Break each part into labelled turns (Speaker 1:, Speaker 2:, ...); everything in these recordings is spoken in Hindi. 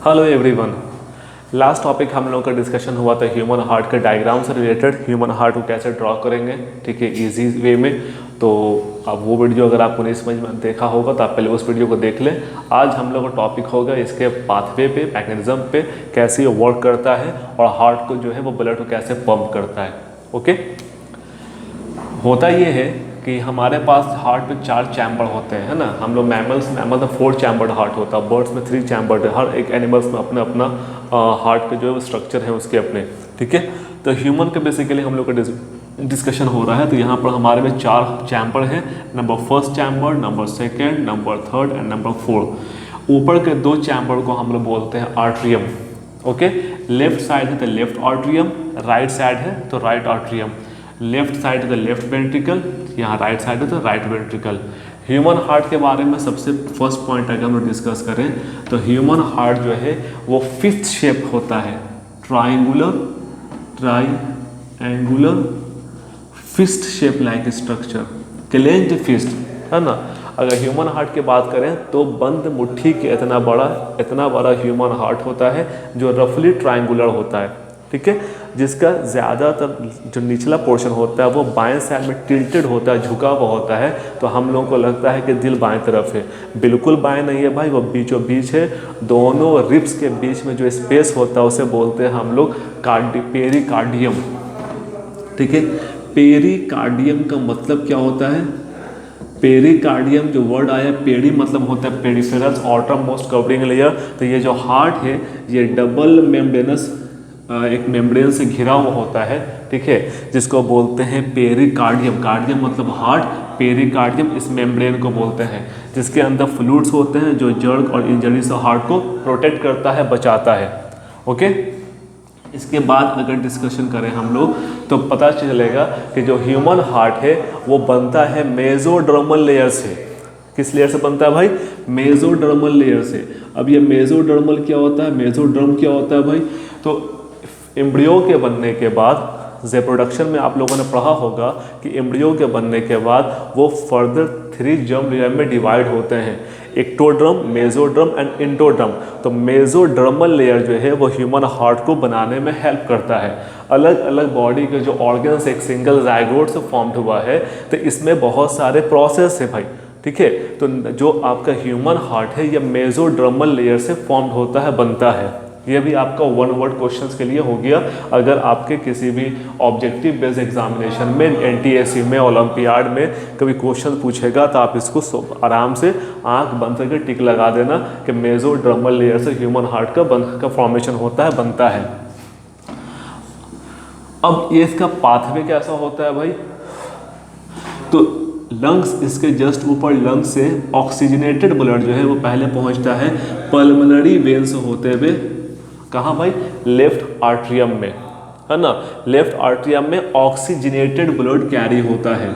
Speaker 1: Hello everyone. लास्ट टॉपिक हम लोगों का डिस्कशन हुआ था ह्यूमन हार्ट के डायग्राम से रिलेटेड, ह्यूमन हार्ट को कैसे ड्रॉ करेंगे, ठीक है, इजी वे में। तो अब वो वीडियो अगर आपको नहीं समझ में देखा होगा तो आप पहले उस वीडियो को देख लें। आज हम लोग का टॉपिक होगा इसके पाथवे पे, मैकेनिज्म पे, कैसे ये वर्क करता है और हार्ट को जो है वो ब्लड को कैसे पंप करता है। ओके, होता ये है कि हमारे पास हार्ट में 4 चैम्बर होते हैं, है ना। हम लोग मैमल्स में 4 चैम्बर्ड हार्ट होता है, बर्ड्स में 3 चैम्बर्ड है। हर एक एनिमल्स में अपना अपना हार्ट के जो है स्ट्रक्चर है उसके अपने, ठीक है। तो ह्यूमन के बेसिकली हम लोग का डिस्कशन हो रहा है। तो यहाँ पर हमारे में 4 चैम्बर हैं, number 1st chamber, number 2nd, number 3rd and number 4th। ऊपर के 2 चैम्बर को हम लोग बोलते हैं आर्ट्रियम। ओके, लेफ्ट साइड है तो लेफ्ट आर्ट्रियम, राइट साइड है तो राइट आर्ट्रियम। लेफ्ट साइड है तो लेफ्ट वेंट्रिकल, यहाँ राइट साइड है तो राइट वेंट्रिकल। ह्यूमन हार्ट के बारे में सबसे फर्स्ट पॉइंट अगर हम लोग डिस्कस करें तो ह्यूमन हार्ट जो है वो फिफ्थ शेप होता है, triangular fist shape like structure, clenched fist, है ना। अगर ह्यूमन हार्ट की बात करें तो बंद मुट्ठी के इतना बड़ा ह्यूमन हार्ट होता है जो रफली ट्राइंगुलर होता है, ठीक है। जिसका ज़्यादातर जो निचला पोर्शन होता है वो बाएं साइड में टिल्टेड होता है, झुका हुआ होता है। तो हम लोगों को लगता है कि दिल बाएं तरफ है, बिल्कुल बाएं नहीं है भाई, वो बीचों बीच है। दोनों रिब्स के बीच में जो स्पेस होता है उसे बोलते हैं हम लोग पेरिकार्डियम, ठीक है। पेरिकार्डियम का मतलब क्या होता है? पेरिकार्डियम जो वर्ड आया, पेरी मतलब होता है peripheral outer most covering layer. तो ये जो हार्ट है ये डबल मेम्ब्रेनस एक मेम्ब्रेन से घिरा हुआ होता है, ठीक है, जिसको बोलते हैं पेरिकार्डियम। कार्डियम मतलब हार्ट, पेरिकार्डियम इस मेम्ब्रेन को बोलते हैं, जिसके अंदर फ्लूइड्स होते हैं जो जर्क और इंजरी से हार्ट को प्रोटेक्ट करता है, बचाता है। ओके, इसके बाद अगर डिस्कशन करें हम लोग तो पता चलेगा कि जो ह्यूमन हार्ट है वो बनता है मेसोडर्मल लेयर से। किस लेयर से बनता है भाई? मेसोडर्मल लेयर से। अब ये मेसोडर्मल क्या होता है, मेसोडर्म क्या होता है भाई? तो एम्ब्रियो के बनने के बाद, रिप्रोडक्शन में आप लोगों ने पढ़ा होगा कि एम्ब्रियो के बनने के बाद वो फर्दर 3 जर्म लेयर में डिवाइड होते हैं, एक्टोड्रम, मेसोड्रम एंड इंडोड्रम। तो मेसोडर्मल लेयर जो है वो ह्यूमन हार्ट को बनाने में हेल्प करता है। अलग अलग बॉडी के जो ऑर्गन्स एक सिंगल जाइगोट से फॉर्म्ड हुआ है, तो इसमें बहुत सारे प्रोसेस है भाई, ठीक है। तो जो आपका ह्यूमन हार्ट है ये मेसोडर्मल लेयर से फॉर्म्ड होता है, बनता है। ये भी आपका 1 वर्ड क्वेश्चंस के लिए हो गया। अगर आपके किसी भी ऑब्जेक्टिव बेस्ड एग्जामिनेशन में, एनटीएससी में, ओलंपियाड में कभी क्वेश्चन पूछेगा तो आप इसको आराम से आंख बंद करके टिक लगा देना कि मेसोडर्मल लेयर से ह्यूमन हार्ट का फॉर्मेशन होता है, बनता है। अब ये इसका पाथवे कैसा होता है भाई? तो लंग्स, इसके जस्ट ऊपर लंग्स से ऑक्सीजनेटेड ब्लड जो है वो पहले पहुंचता है पल्मोनरी वेन से होते हुए, कहाँ भाई? लेफ्ट आर्ट्रियम में, है ना। लेफ्ट आर्ट्रियम में ऑक्सीजनेटेड ब्लड कैरी होता है,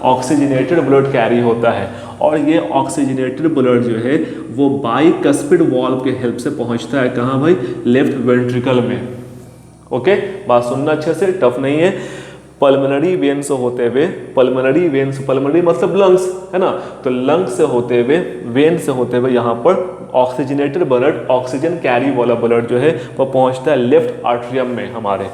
Speaker 1: ऑक्सीजनेटेड ब्लड कैरी होता है। और ये ऑक्सीजनेटेड ब्लड जो है वो बाइकस्पिड वाल्व के हेल्प से पहुंचता है, कहाँ भाई? लेफ्ट वेंट्रिकल में। ओके, बात सुनना अच्छे से, टफ नहीं है। पल्मोनरी वेन से होते हुए, पल्मोनरी वेन से, पल्मोनरी मतलब लंग्स, है ना। तो लंग्स से होते हुए, वेन से होते हुए यहाँ पर ऑक्सीजनेटेड ब्लड, ऑक्सीजन कैरी वाला ब्लड जो है वो पहुँचता है लेफ्ट आर्ट्रियम में हमारे,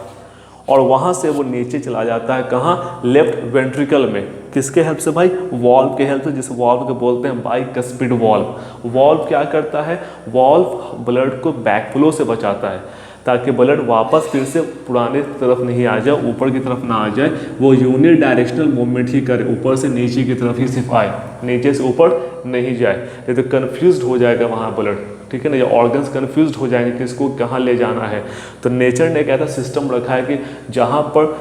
Speaker 1: और वहाँ से वो नीचे चला जाता है कहाँ? लेफ्ट वेंट्रिकल में। किसके हेल्प से भाई? वॉल्व के हेल्प से, जिस वॉल्व को बोलते हैं बाइकस्पिड वॉल्व। वॉल्व क्या करता है? वॉल्व ब्लड को बैकफ्लो से बचाता है, ताकि ब्लड वापस फिर से पुराने तरफ नहीं आ जाए, ऊपर की तरफ ना आ जाए, वो यूनि डायरेक्शनल मूवमेंट ही करे, ऊपर से नीचे की तरफ ही सिर्फ आए, नीचे से ऊपर नहीं जाए, नहीं तो कन्फ्यूज्ड हो जाएगा वहाँ ब्लड, ठीक है ना। ये ऑर्गन्स कन्फ्यूज्ड हो जाएंगे कि इसको कहाँ ले जाना है। तो नेचर ने एक ऐसा सिस्टम रखा है कि जहाँ पर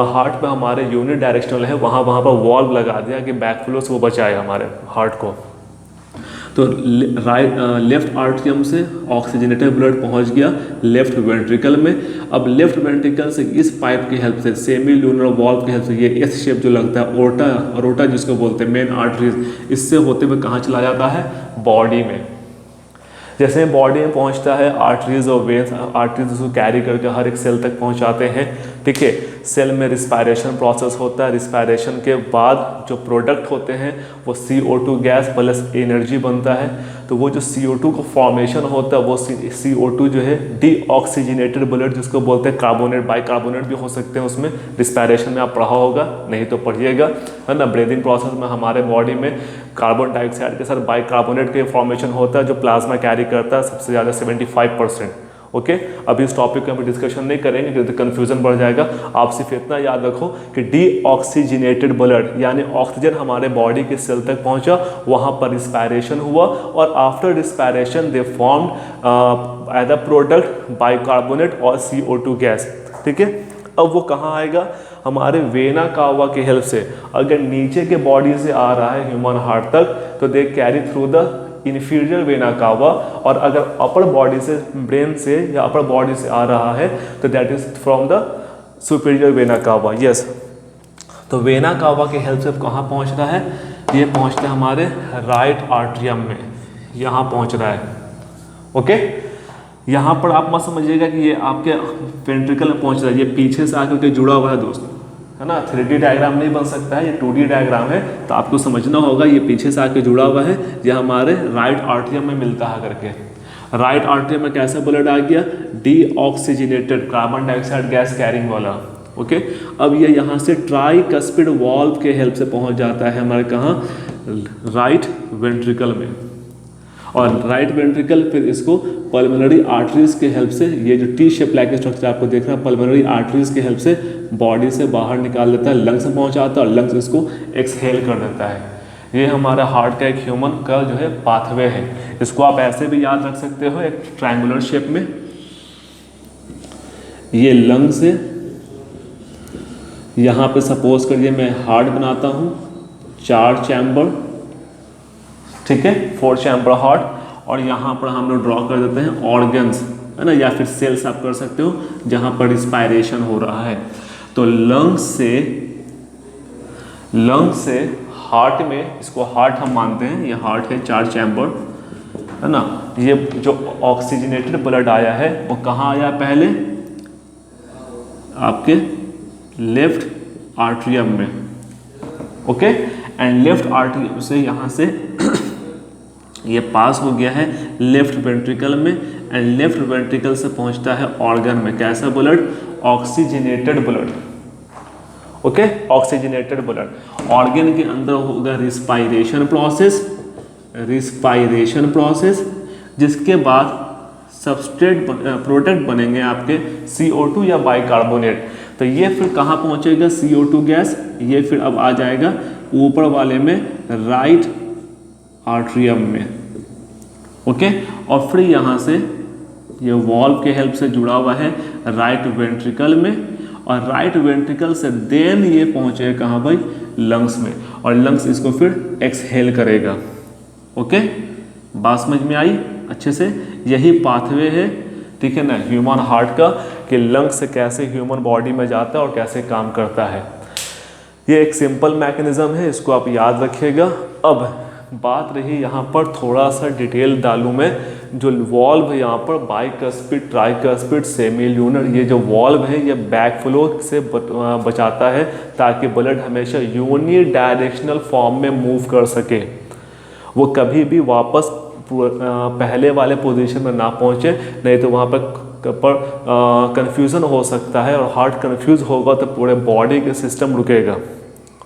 Speaker 1: हार्ट में हमारे यूनि डायरेक्शनल है वहाँ पर वॉल्व लगा दिया कि बैकफ्लो से वो बचाए हमारे हार्ट को। तो लेफ्ट आर्ट्रियम से ऑक्सीजनेटेड ब्लड पहुंच गया लेफ्ट वेंट्रिकल में। अब लेफ्ट वेंट्रिकल से इस पाइप की हेल्प से, सेमी ल्यूनर वॉल्व की हेल्प से, ये एस शेप जो लगता है, ओर्टा जिसको बोलते हैं, मेन आर्टरीज, इससे होते हुए कहाँ चला जाता है? बॉडी में। जैसे बॉडी में पहुंचता है आर्टरीज और वेन्स, आर्टरीज उसको कैरी करके हर एक सेल तक पहुंचाते हैं, ठीक है। सेल में रिस्पायरेशन प्रोसेस होता है, रिस्पायरेशन के बाद जो प्रोडक्ट होते हैं वो CO2 गैस प्लस एनर्जी बनता है। तो वो जो CO2 का फॉर्मेशन होता है वो CO2 जो है डीऑक्सीजनेटेड ब्लड जिसको बोलते हैं, कार्बोनेट बाइकार्बोनेट भी हो सकते हैं उसमें, रिस्पायरेशन में आप पढ़ा होगा, नहीं तो पढ़िएगा, है ना। ब्रीदिंग प्रोसेस में हमारे बॉडी में कार्बन डाइऑक्साइड के साथ बाइकार्बोनेट के फॉर्मेशन होता है जो प्लाज्मा कैरी करता है सबसे ज़्यादा 75%। ओके, अभी इस टॉपिक का हम डिस्कशन नहीं करेंगे क्योंकि कन्फ्यूजन बढ़ जाएगा। आप सिर्फ इतना याद रखो कि डीऑक्सीजनेटेड ब्लड यानी ऑक्सीजन हमारे बॉडी के सेल तक पहुंचा, वहां पर रिस्पायरेशन हुआ और after respiration they formed as a product bicarbonate और CO2 गैस। ठीक है, अब वो कहाँ आएगा? हमारे वेना कावा की हेल्प से। अगर नीचे के बॉडी से आ रहा है ह्यूमन हार्ट तक तो they carry through the inferior vena cava, और अगर अपर बॉडी से, ब्रेन से या अपर बॉडी से आ रहा है तो that is from the superior vena cava. Yes, तो वेना कावा की हेल्प से कहाँ पहुँच रहा है? ये पहुँचता है हमारे राइट आर्ट्रियम में, यहाँ पहुँच रहा है। ओके, यहाँ पर आप मत समझिएगा कि ये आपके वेंट्रिकल में पहुँच रहा है, ये पीछे से आकर के जुड़ा हुआ है दोस्त, है ना। 3D डायग्राम नहीं बन सकता है, ये 2D डायग्राम है, तो आपको समझना होगा ये पीछे से आके जुड़ा हुआ है, ये हमारे राइट आर्ट्रियम में मिलता है करके। राइट आर्ट्रियम में कैसा ब्लड आ गया? Deoxygenated carbon dioxide gas carrying वाला। ओके, अब ये यहाँ से ट्राइकस्पिड वाल्व के हेल्प से पहुँच जाता है हमारे कहाँ? राइट वेंट्रिकल में, और राइट वेंट्रिकल फिर इसको पल्मोनरी आर्टरीज के हेल्प से, ये जो टी शेप लाइक स्ट्रक्चर आपको देख रहा है, पल्मोनरी आर्टरीज के हेल्प से बॉडी से बाहर निकाल देता है, लंग्स में पहुंचाता है और लंग्स इसको एक्सहेल कर देता है। ये हमारा हार्ट का एक ह्यूमन का जो है पाथवे है। इसको आप ऐसे भी याद रख सकते हो एक ट्रायंगुलर शेप में। ये लंग से यहाँ पे सपोज करिए मैं हार्ट बनाता हूँ, 4 चैम्बर, ठीक है, 4 चैम्बर हार्ट, और यहाँ पर हम लोग ड्रॉ कर देते हैं ऑर्गन्स, है ना, या फिर सेल्स आप कर सकते हो जहाँ पर रिस्पायरेशन हो रहा है। तो लंग्स से हार्ट में, इसको हार्ट हम मानते हैं, ये हार्ट है, 4 चैम्बर, है ना। ये जो ऑक्सीजनेटेड ब्लड आया है वो कहाँ आया? पहले आपके लेफ्ट आर्ट्रियम में। ओके, एंड लेफ्ट आर्ट्रियम से यहाँ से ये पास हो गया है लेफ्ट वेंट्रिकल में, एंड लेफ्ट वेंट्रिकल से पहुंचता है ऑर्गन में। कैसा blood? Oxygenated blood. Okay, oxygenated blood. Organ के अंदर होगा रिस्पायरेशन प्रोसेस, जिसके बाद सबस्ट्रेट प्रोडक्ट बनेंगे आपके CO2 या बाइकार्बोनेट। तो ये फिर कहाँ पहुंचेगा? CO2 गैस, ये फिर अब आ जाएगा ऊपर वाले में, राइट आर्ट्रियम में। ओके, और फिर यहाँ से ये वॉल्व के हेल्प से जुड़ा हुआ है राइट वेंट्रिकल में, और राइट वेंट्रिकल से देन ये पहुँचेगा कहाँ भाई? लंग्स में, और लंग्स इसको फिर एक्सहेल करेगा। ओके, बात समझ में आई अच्छे से? यही पाथवे है, ठीक है ना, ह्यूमन हार्ट का, कि लंग्स से कैसे ह्यूमन बॉडी में जाता है और कैसे काम करता है। ये एक सिंपल मैकेनिज्म है, इसको आप याद रखिएगा। अब बात रही यहाँ पर थोड़ा सा डिटेल डालूँ मैं, जो वॉल्व है यहाँ पर बाइकस्पिड, ट्राइकस्पिड, सेमील्यूनर, ये जो वॉल्व है ये बैक फ्लो से बचाता है ताकि ब्लड हमेशा यूनि डायरेक्शनल फॉर्म में मूव कर सके, वो कभी भी वापस पहले वाले पोजीशन में ना पहुँचे, नहीं तो वहाँ पर कंफ्यूजन हो सकता है, और हार्ट कंफ्यूज होगा तो पूरे बॉडी के सिस्टम रुकेगा।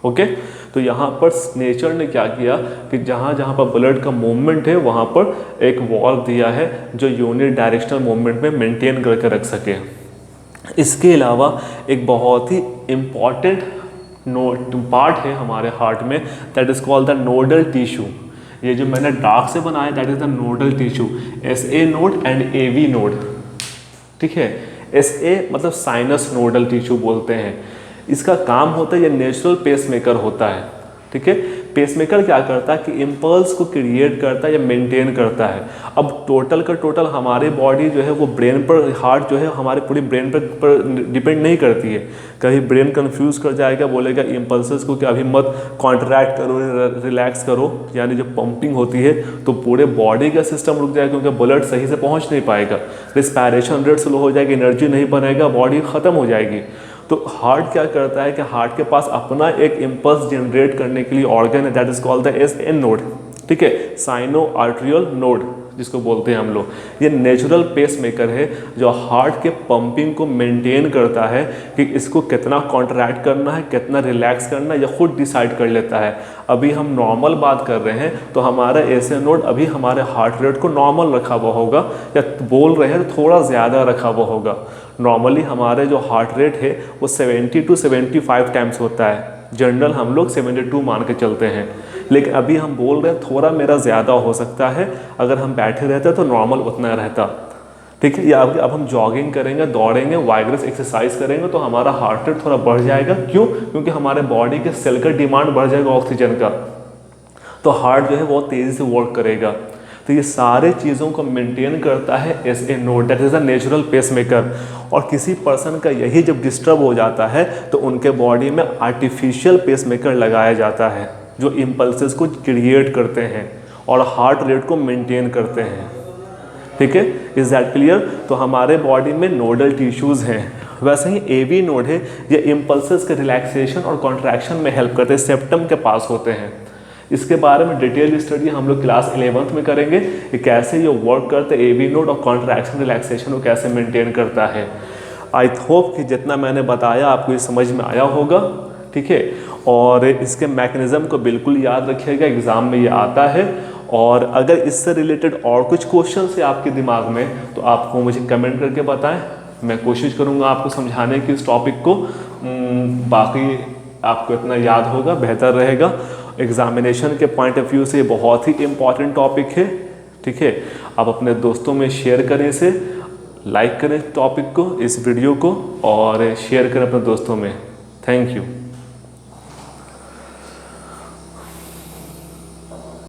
Speaker 1: ओके, तो यहाँ पर नेचर ने क्या किया कि जहाँ जहाँ पर ब्लड का मूवमेंट है वहाँ पर एक वॉल्व दिया है जो यूनि डायरेक्शनल मूवमेंट में मेंटेन करके रख सके। इसके अलावा एक बहुत ही इम्पॉर्टेंट पार्ट है हमारे हार्ट में, that is called the nodal tissue. ये जो मैंने डार्क से बनाया that is the nodal tissue, SA node and AV node. ठीक है, SA मतलब साइनस नोडल टिश्यू बोलते हैं। इसका काम होता है, ये नेचुरल पेसमेकर होता है। ठीक है, पेसमेकर क्या करता है कि इम्पल्स को क्रिएट करता है या मेंटेन करता है। अब टोटल का टोटल हमारी बॉडी जो है वो ब्रेन पर, हार्ट जो है हमारे पूरी ब्रेन पर डिपेंड नहीं करती है। कहीं ब्रेन कंफ्यूज कर जाएगा, बोलेगा इम्पल्सेस को कि अभी मत कॉन्ट्रैक्ट करो, रिलैक्स करो, यानी जो पंपिंग होती है तो पूरे बॉडी का सिस्टम रुक जाएगा क्योंकि ब्लड सही से पहुँच नहीं पाएगा, रिस्पायरेशन रेट स्लो हो जाएगी, एनर्जी नहीं बनेगा, बॉडी ख़त्म हो जाएगी। तो हार्ट क्या करता है कि हार्ट के पास अपना एक इम्पल्स जनरेट करने के लिए ऑर्गन है, that is called the SN node, ठीक है, साइनो आर्ट्रियल नोड जिसको बोलते हैं हम लोग। ये नेचुरल पेस मेकर है जो हार्ट के पंपिंग को मेंटेन करता है कि इसको कितना कॉन्ट्रैक्ट करना है, कितना रिलैक्स करना है, ये खुद डिसाइड कर लेता है। अभी हम नॉर्मल बात कर रहे हैं तो हमारा एसए नोड अभी हमारे हार्ट रेट को नॉर्मल रखा हुआ होगा, या बोल रहे हैं तो थोड़ा ज़्यादा रखा हुआ होगा। नॉर्मली हमारे जो हार्ट रेट है वो 70 to 75 टाइम्स होता है, जनरल हम लोग 72 मान के चलते हैं, लेकिन अभी हम बोल रहे हैं थोड़ा मेरा ज़्यादा हो सकता है। अगर हम बैठे रहते तो नॉर्मल उतना रहता, ठीक है। या अब हम जॉगिंग करेंगे, दौड़ेंगे, वाइग्रेस एक्सरसाइज करेंगे तो हमारा हार्ट रेट थोड़ा बढ़ जाएगा। क्यों? क्योंकि हमारे बॉडी के सेल का डिमांड बढ़ जाएगा ऑक्सीजन का, तो हार्ट जो है बहुत तेज़ी से वर्क करेगा। तो ये सारे चीज़ों को मेंटेन करता है SA node, that is a natural pacemaker. और किसी पर्सन का यही जब डिस्टर्ब हो जाता है तो उनके बॉडी में आर्टिफिशियल पेस मेकर लगाया जाता है जो इम्पल्सेस को क्रिएट करते हैं और हार्ट रेट को मेंटेन करते हैं, ठीक है। Is that clear? तो हमारे बॉडी में नोडल टिश्यूज़ हैं, वैसे ही एवी नोड है, ये इम्पल्सेस के रिलैक्सेशन और कॉन्ट्रैक्शन में हेल्प करते हैं, सेप्टम के पास होते हैं। इसके बारे में डिटेल स्टडी हम लोग क्लास 11th में करेंगे कि कैसे ये वर्क करते हैं, एवी नोड और कॉन्ट्रैक्शन रिलैक्सेशन को कैसे मेंटेन करता है। आई होप कि जितना मैंने बताया आपको ये समझ में आया होगा, ठीक है। और इसके मैकेनिज़्म को बिल्कुल याद रखिएगा, एग्ज़ाम में ये आता है। और अगर इससे रिलेटेड और कुछ क्वेश्चन है आपके दिमाग में तो आपको मुझे कमेंट करके बताएं, मैं कोशिश करूँगा आपको समझाने की इस टॉपिक को। बाकी आपको इतना याद होगा, बेहतर रहेगा। एग्जामिनेशन के पॉइंट ऑफ व्यू से बहुत ही इम्पॉर्टेंट टॉपिक है, ठीक है। आप अपने दोस्तों में शेयर करें, इसे लाइक करें टॉपिक को, इस वीडियो को, और शेयर करें अपने दोस्तों में। Thank you.